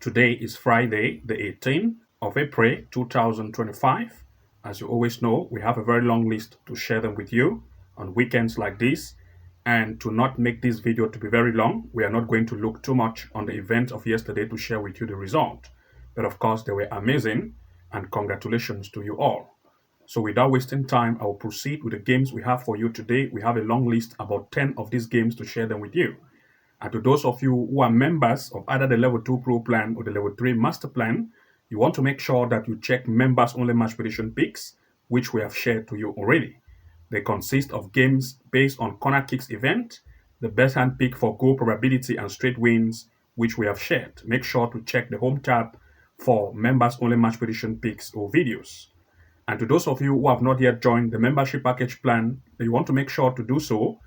Today is Friday, the 18th of April 2025. As you always know, we have a very long list to share them with you on weekends like this. And to not make this video to be very long, we are not going to look too much on the events of yesterday to share with you the result. But of course, they were amazing, and congratulations to you all. So without wasting time, I will proceed with the games we have for you today. We have a long list, about 10 of these games to share them with you. And to those of you who are members of either the Level 2 Pro Plan or the Level 3 Master Plan, you want to make sure that you check members only match prediction picks, which we have shared to you already. They consist of games based on corner kicks event, the best hand pick for goal probability and straight wins, which we have shared. Make sure to check the home tab for members only match prediction picks or videos. And to those of you who have not yet joined the membership package plan, you want to make sure to do so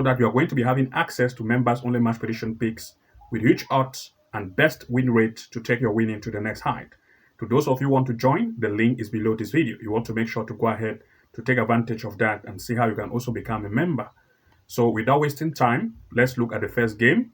that you are going to be having access to members only match prediction picks with huge odds and best win rate to take your winning to the next height. To those of you who want to join, the link is below this video. You want to make sure to go ahead to take advantage of that and see how you can also become a member. So without wasting time, let's look at the first game.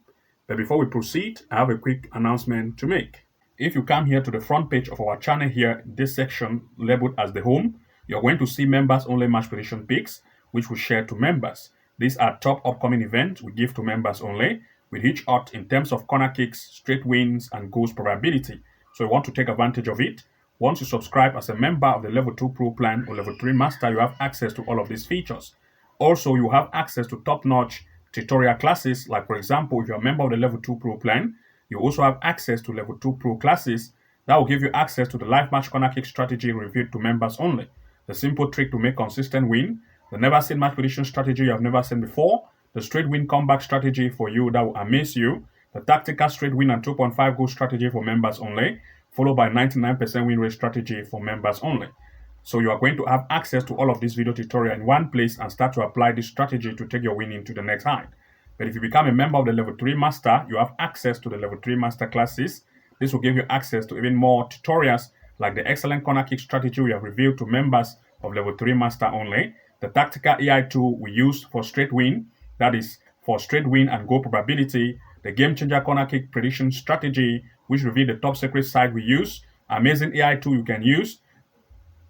But before we proceed, I have a quick announcement to make. If you come here to the front page of our channel here, this section labeled as the home, you're going to see members only match prediction picks, which we share to members. These are top upcoming events we give to members only, with each odds in terms of corner kicks, straight wins, and goals probability. So you want to take advantage of it. Once you subscribe as a member of the Level 2 Pro Plan or Level 3 Master, you have access to all of these features. Also, you have access to top-notch tutorial classes. Like, for example, if you're a member of the Level 2 Pro Plan, you also have access to Level 2 Pro classes that will give you access to the live match corner kick strategy reviewed to members only, the simple trick to make consistent win, the never seen match prediction strategy you have never seen before, the straight win comeback strategy for you that will amaze you, the tactical straight win and 2.5 goal strategy for members only, followed by 99% win rate strategy for members only. So you are going to have access to all of this video tutorial in one place and start to apply this strategy to take your winning to the next height. But if you become a member of the Level 3 Master, you have access to the Level 3 Master classes. This will give you access to even more tutorials like the excellent corner kick strategy we have revealed to members of Level 3 Master only, the tactical AI tool we use for straight win, that is for straight win and goal probability, the game changer corner kick prediction strategy, which reveal the top secret site we use, amazing AI tool you can use,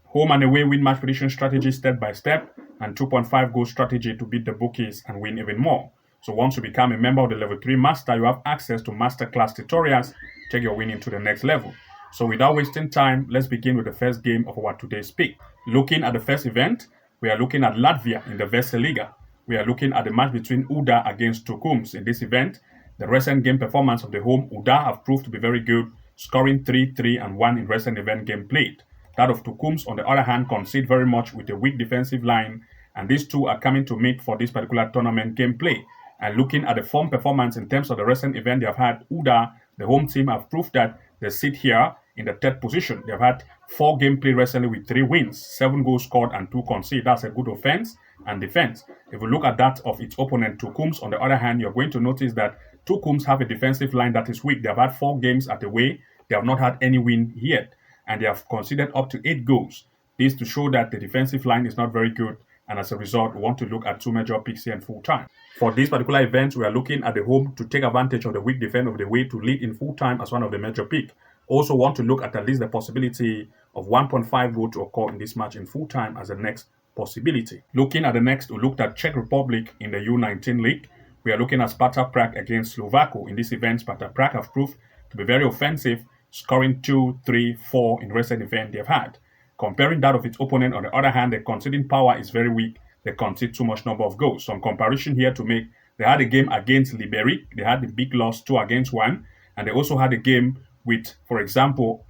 home and away win match prediction strategy step by step, and 2.5 goal strategy to beat the bookies and win even more. So once you become a member of the Level 3 Master, you have access to masterclass tutorials, take your winning to the next level. So without wasting time, let's begin with the first game of our today's pick. Looking at the first event, we are looking at Latvia in the BFC Liga. We are looking at the match between Auda against Tukums. In this event, the recent game performance of the home Auda have proved to be very good, scoring 3-3 and 1 in recent event game played. That of Tukums, on the other hand, concede very much with a weak defensive line, and these two are coming to meet for this particular tournament gameplay. And looking at the form performance in terms of the recent event they have had, Auda, the home team, have proved that they sit here in the third position. They've had 4 games played recently with 3 wins, 7 goals scored and 2 conceded. That's a good offense and defense. If you look at that of its opponent, Tukums, on the other hand, you're going to notice that Tukums have a defensive line that is weak. They've had 4 games at away. They have not had any win yet, and they have conceded up to 8 goals. This to show that the defensive line is not very good, and as a result, we want to look at 2 major picks here in full time. For this particular event, we are looking at the home to take advantage of the weak defense of the way to lead in full time as one of the major picks. Also want to look at least the possibility of 1.5 goal to occur in this match in full time as the next possibility. Looking at the next, we looked at Czech Republic in the U19 league. We are looking at Sparta Prague against Slovacko. In this event, Sparta Prague have proved to be very offensive, scoring 2, 3, 4 in recent event they've had. Comparing that of its opponent, on the other hand, the conceding power is very weak. They concede too much number of goals. Some comparison here to make. They had a game against Liberec. They had the big loss 2-1, and they also had a game with, for example,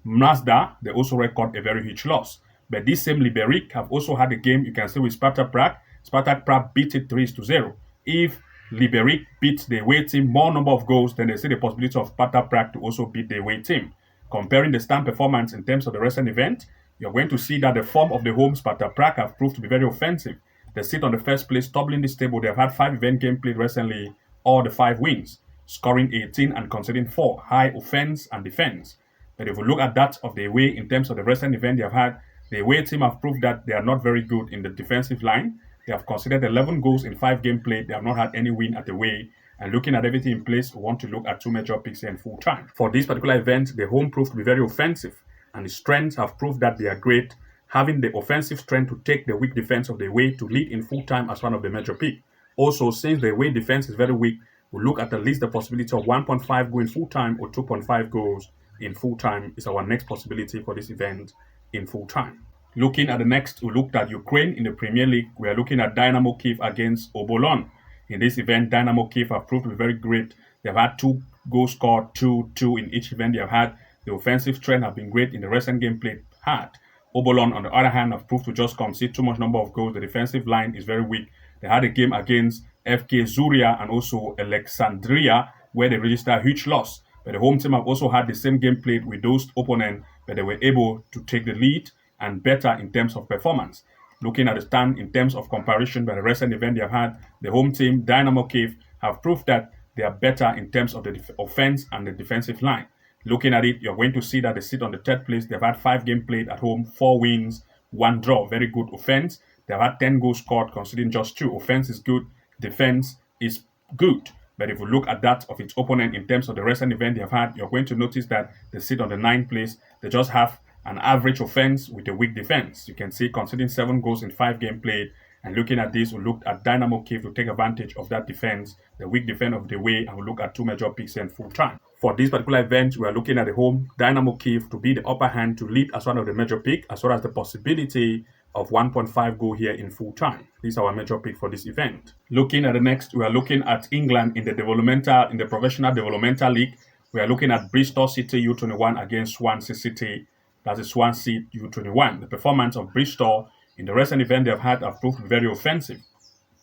Mazda. They also record a very huge loss. But this same Liberec have also had a game, you can see, with Sparta Prague. Sparta Prague beat it 3-0. If Liberec beats the away team more number of goals, then they see the possibility of Sparta Prague to also beat the away team. Comparing the stand performance in terms of the recent event, you're going to see that the form of the home Sparta Prague have proved to be very offensive. They sit on the first place, toppling this table. They have had 5 event games played recently, all the 5 wins, scoring 18 and conceding 4, high offense and defense. But if we look at that of the away in terms of the recent event they have had, the away team have proved that they are not very good in the defensive line. They have conceded 11 goals in 5 games played. They have not had any win at the away. And looking at everything in place, we want to look at two major picks here in full time. For this particular event, the home proved to be very offensive, and the strengths have proved that they are great, having the offensive strength to take the weak defense of the away to lead in full time as one of the major picks. Also, since the away defense is very weak, we look at least the possibility of 1.5 goal in full time or 2.5 goals in full time is our next possibility for this event in full time. Looking at the next, we looked at Ukraine in the Premier League. We are looking at Dynamo Kyiv against Obolon. In this event, Dynamo Kyiv have proved to be very great. They've had 2 goals scored, 2-2 in each event they have had. The offensive strength have been great in the recent game played hard. Obolon, on the other hand, have proved to just concede too much number of goals. The defensive line is very weak. They had a game against FK Zuria and also Alexandria where they registered a huge loss. But the home team have also had the same game played with those opponents, but they were able to take the lead and better in terms of performance. Looking at the stand in terms of comparison by the recent event they have had, the home team, Dynamo Kyiv, have proved that they are better in terms of the offense and the defensive line. Looking at it, you're going to see that they sit on the third place. They've had 5 games played at home, 4 wins, 1 draw. Very good offense. They've had 10 goals scored, considering just 2. Offense is good, defense is good. But if you look at that of its opponent in terms of the recent event they have had, you're going to notice that they sit on the 9th place. They just have an average offense with a weak defense. You can see considering 7 goals in 5 games played. And looking at this, we looked at Dynamo Kyiv to take advantage of that defense, the weak defense of the way, and we look at 2 major picks in full time. For this particular event, we are looking at the home Dynamo Kyiv to be the upper hand to lead as one of the major picks, as well as the possibility of 1.5 goal here in full time. This is our major pick for this event. Looking at the next, we are looking at England in the professional developmental league. We are looking at Bristol City U21 against Swansea City. That is Swansea U21. The performance of Bristol in the recent event they have had have proved very offensive,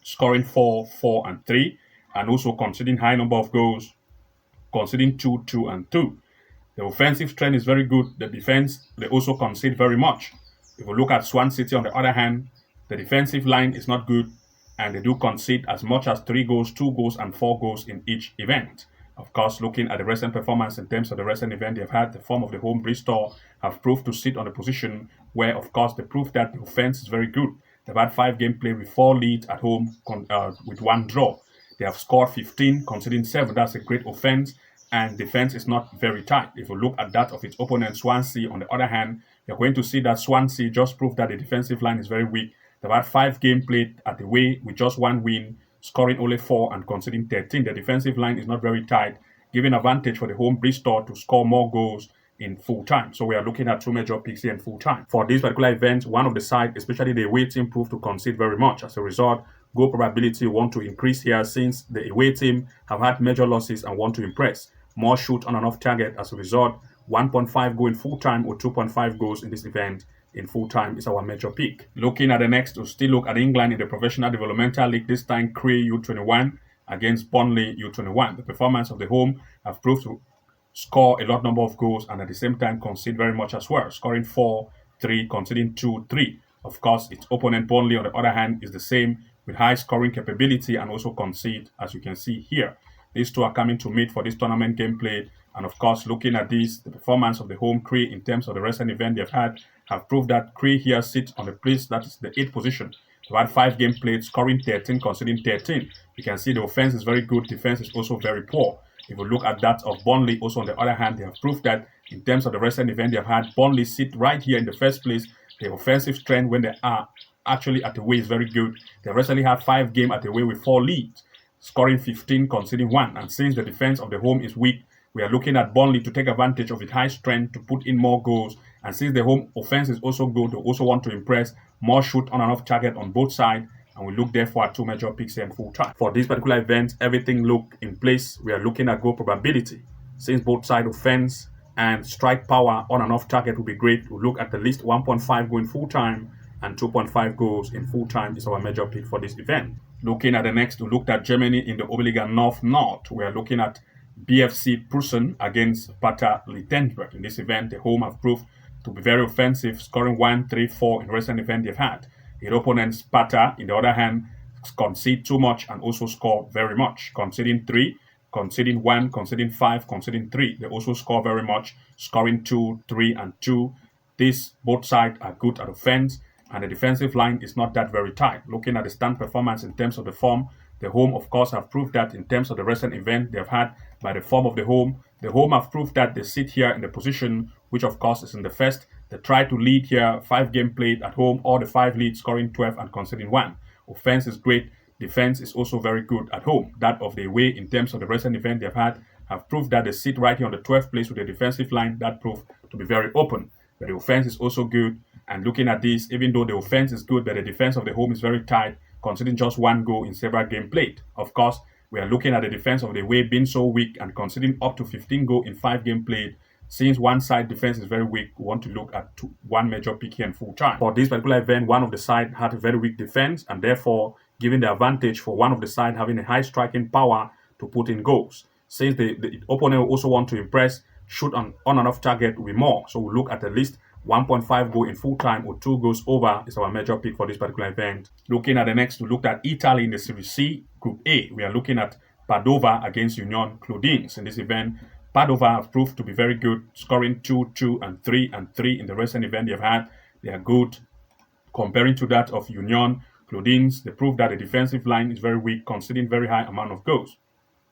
scoring 4, 4, and 3, and also conceding high number of goals, conceding 2, 2, and 2. The offensive strength is very good. The defense, they also concede very much. If we look at Swansea City, on the other hand, the defensive line is not good, and they do concede as much as 3 goals, 2 goals, and 4 goals in each event. Of course, looking at the recent performance in terms of the recent event they've had, the form of the home Bristol have proved to sit on a position where, of course, they proved that the offense is very good. They've had 5 games played with 4 leads at home with 1 draw. They have scored 15, conceding 7. That's a great offense, and defense is not very tight. If you look at that of its opponent, Swansea, on the other hand, you're going to see that Swansea just proved that the defensive line is very weak. They've had 5 games played at the way with just 1 win, scoring only 4 and conceding 13. The defensive line is not very tight, giving advantage for the home Bristol to score more goals in full time. So we are looking at 2 major picks here in full time. For this particular event, one of the side, especially the away team, proved to concede very much. As a result, goal probability want to increase here since the away team have had major losses and want to impress. More shoot on and off target. As a result, 1.5 goal in full time or 2.5 goals in this event in full time is our major pick. Looking at the next, we'll still look at England in the professional developmental league, this time Crewe U21 against Burnley U21. The performance of the home have proved to score a lot number of goals and at the same time concede very much as well, scoring 4, 3, conceding 2, 3. Of course, its opponent Burnley, on the other hand, is the same with high scoring capability and also concede, as you can see here. These two are coming to meet for this tournament gameplay. And of course, looking at this, the performance of the home Crewe in terms of the recent event they've had have proved that Crewe here sits on the place that is the 8th position. They've had 5 games played, scoring 13, conceding 13. You can see the offense is very good, defense is also very poor. If you look at that of Burnley, also on the other hand, they have proved that in terms of the recent event they've had, Burnley sit right here in the first place. The offensive strength when they are actually at the way is very good. They recently had 5 games at the way with 4 leads, scoring 15, conceding 1. And since the defense of the home is weak, we are looking at Burnley to take advantage of its high strength to put in more goals. And since the home offense is also good, they also want to impress, more shoot on and off target on both sides. And we look therefore at 2 major picks here in full time. For this particular event, everything look in place. We are looking at goal probability. Since both side offense and strike power on and off target will be great, we'll look at least 1.5 goal in full time and 2.5 goals in full time is our major pick for this event. Looking at the next, we looked at Germany in the Oberliga North. We are looking at BFC Preussen against Sparta Lichtenberg. In this event, the home have proved to be very offensive, scoring 1, 3, 4 in recent event they've had. Their opponent Sparta, on the other hand, concede too much and also score very much, conceding 3, conceding 1, conceding 5, conceding 3. They also score very much, scoring 2, 3, and 2. These both sides are good at offense, and the defensive line is not that very tight. Looking at the stand performance in terms of the form, The home, of course, have proved that in terms of the recent event they've had by the form of the home. The home have proved that they sit here in the position, which of course is in the first. They try to lead here, 5 games played at home, all the 5 leads, scoring 12 and conceding 1. Offense is great. Defense is also very good at home. That of the away, in terms of the recent event they've had, have proved that they sit right here on the 12th place with the defensive line. That proved to be very open. But the offense is also good. And looking at this, even though the offense is good, but the defense of the home is very tight, conceding just 1 goal in several games played. Of course, we are looking at the defense of the away being so weak and conceding up to 15 goals in 5 games played. Since one side defense is very weak, we want to look at one major pick here in full time. For this particular event, one of the side had a very weak defense, and therefore giving the advantage for one of the side having a high striking power to put in goals. Since the opponent also want to impress, shoot on and off target will be more. So we'll look at least 1.5 goal in full time or 2 goals over is our major pick for this particular event. Looking at the next, we looked at Italy in the Serie C, Group A. We are looking at Padova against Union Clodiense. In this event, Padova have proved to be very good, scoring 2, 2, and 3, and 3 in the recent event they've had. They are good. Comparing to that of Union Clodiense, they proved that the defensive line is very weak, conceding very high amount of goals,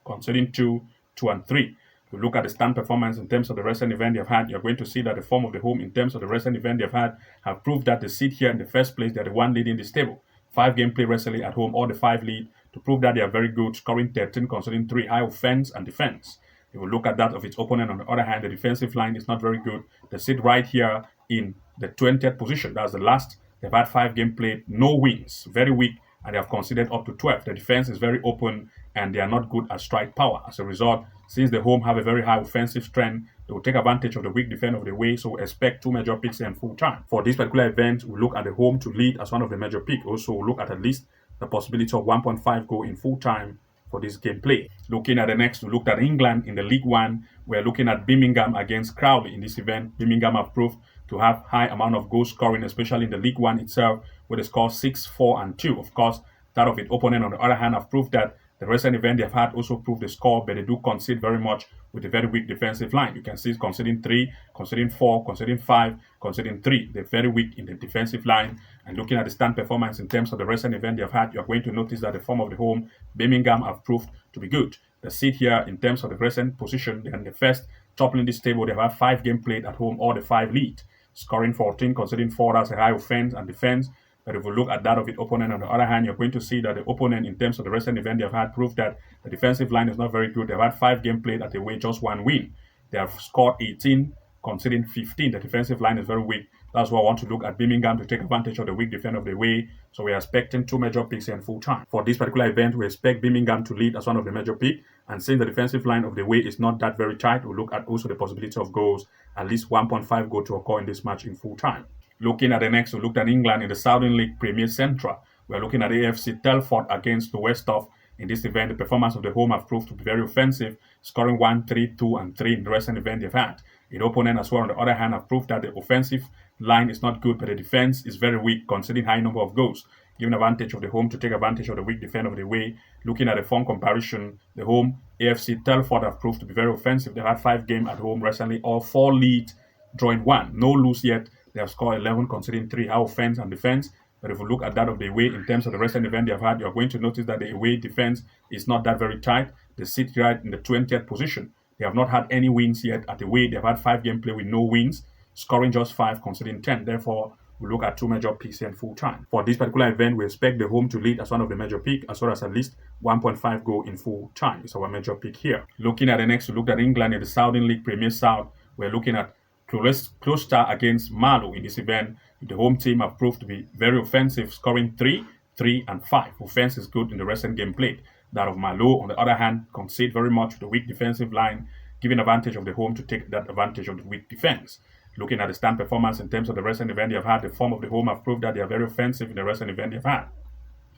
conceding 2, 2, and 3. If you look at the stand performance in terms of the recent event they've had, you're going to see that the form of the home in terms of the recent event they've had have proved that they sit here in the first place. They're the one leading this table. 5 game play recently at home, all the 5 lead, to prove that they are very good, scoring 13, conceding 3, high offense and defense. If you look at that of its opponent, on the other hand, the defensive line is not very good. They sit right here in the 20th position. That's the last. They've had 5 game played, no wins, very weak, and they have conceded up to 12. The defense is very open, and they are not good at strike power. As a result, since the home have a very high offensive strength, they will take advantage of the weak defense of the way, so we expect 2 major picks in full time. For this particular event, we look at the home to lead as one of the major picks. Also, we'll look at least the possibility of 1.5 goal in full time for this gameplay. Looking at the next, we looked at England in the League One. We're looking at Birmingham against Crawley. In this event, Birmingham have proved to have high amount of goal scoring, especially in the League One itself, where they score 6, 4, and 2. Of course, that of its opponent, on the other hand, have proved that the recent event they've had also proved the score, but they do concede very much with a very weak defensive line. You can see conceding 3, conceding 4, conceding 5, conceding 3. They're very weak in the defensive line. And looking at the stand performance in terms of the recent event they've had, you're going to notice that the form of the home, Birmingham, have proved to be good. They sit here in terms of the recent position. They're in the first, toppling this table. They've had 5 game played at home, all the 5 lead, scoring 14, conceding 4. That's a high offense and defense. But if we look at that of its opponent, on the other hand, you're going to see that the opponent, in terms of the recent event they've had, proved that the defensive line is not very good. They've had 5 game played at away, just 1 win. They have scored 18, conceding 15. The defensive line is very weak. That's why I want to look at Birmingham to take advantage of the weak defense of the way. So we are expecting 2 major picks in full time. For this particular event, we expect Birmingham to lead as one of the major picks. And since the defensive line of the way is not that very tight, we'll look at also the possibility of goals, at least 1.5 goal to occur in this match in full time. Looking at the next, we looked at England in the Southern League Premier Central. We're looking at AFC Telford against Lowestoft. In this event, the performance of the home have proved to be very offensive, scoring 1, 3, 2, and 3 in the recent event they've had. The opponent as well, on the other hand, have proved that the offensive line is not good, but the defense is very weak, conceding high number of goals, giving advantage of the home to take advantage of the weak defense of the way. Looking at the form comparison, the home AFC Telford have proved to be very offensive. They had 5 games at home recently, all 4 lead, drawing 1, no lose yet. They have scored 11, conceding 3, high offense and defense. But if we look at that of the away in terms of the recent event they have had, you're going to notice that the away defense is not that very tight. They sit right in the 20th position. They have not had any wins yet at the away. They've had 5 game play with no wins, scoring just 5, conceding 10. Therefore, we look at 2 major picks in full time. For this particular event, we expect the home to lead as one of the major picks, as well as at least 1.5 goal in full time. It's our major pick here. Looking at the next, we looked at England in the Southern League Premier South. We're looking at Gloucester against Marlow. In this event, the home team have proved to be very offensive, scoring 3, 3, and 5. Offense is good in the recent game played. That of Marlow, on the other hand, concede very much with the weak defensive line, giving advantage of the home to take that advantage of the weak defense. Looking at the stand performance in terms of the recent event they have had, the form of the home have proved that they are very offensive in the recent event they've had.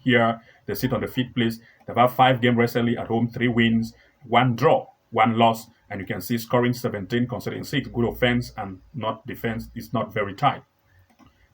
Here, they sit on the 5th place. They've had 5 games recently at home, 3 wins, 1 draw, 1 loss. And you can see scoring 17, conceding 6. Good offense and not defense is not very tight.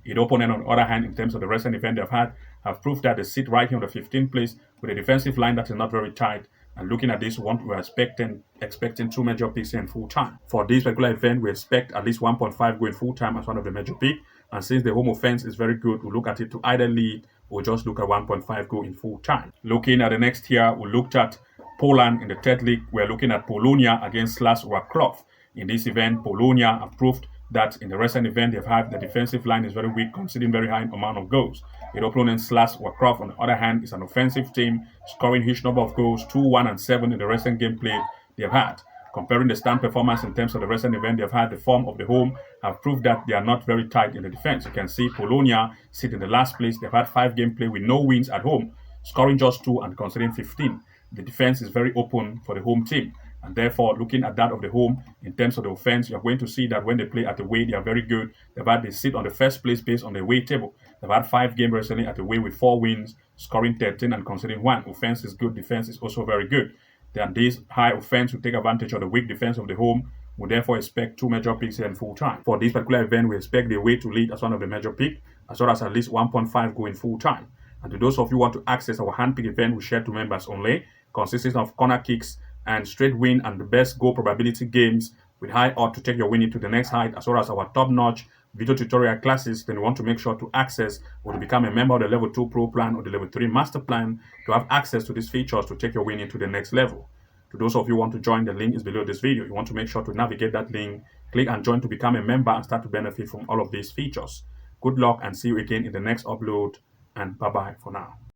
The opponent, on the other hand, in terms of the recent event they've had, have proved that they sit right here on the 15th place with a defensive line that is not very tight. And looking at this one, we're expecting 2 major picks in full time. For this particular event, we expect at least 1.5 goal in full time as one of the major picks. And since the home offense is very good, we'll look at it to either lead we'll just look at 1.5 goal in full time. Looking at the next tier, we looked at Poland in the third league. We're looking at Polonia against Slask Wroclaw. In this event, Polonia have proved that in the recent event they've had, the defensive line is very weak, conceding very high amount of goals. The opponent Slask Wroclaw, on the other hand, is an offensive team, scoring huge number of goals, 2, 1, and 7 in the recent gameplay they've had. Comparing the stand performance in terms of the recent event they've had, the form of the home have proved that they are not very tight in the defense. You can see Polonia sit in the last place. They've had 5 gameplay with no wins at home, scoring just 2 and conceding 15. The defense is very open for the home team. And therefore, looking at that of the home, in terms of the offense, you're going to see that when they play at the away, they are very good. They sit on the first place based on the away table. They've had 5 games recently at the away with 4 wins, scoring 13 and conceding 1. Offense is good, defense is also very good. Then this high offense will take advantage of the weak defense of the home. We therefore expect 2 major picks here in full time. For this particular event, we expect the away to lead as one of the major picks, as well as at least 1.5 go in full time. And to those of you who want to access our handpick event we share to members only, consisting of corner kicks and straight win and the best goal probability games with high odds to take your winning to the next height, as well as our top-notch video tutorial classes, then you want to make sure to access or to become a member of the level 2 pro plan or the level 3 master plan to have access to these features to take your winning to the next level. To those of you who want to join, the link is below this video. You want to make sure to navigate that link, click and join to become a member and start to benefit from all of these features. Good luck and see you again in the next upload, and bye-bye for now.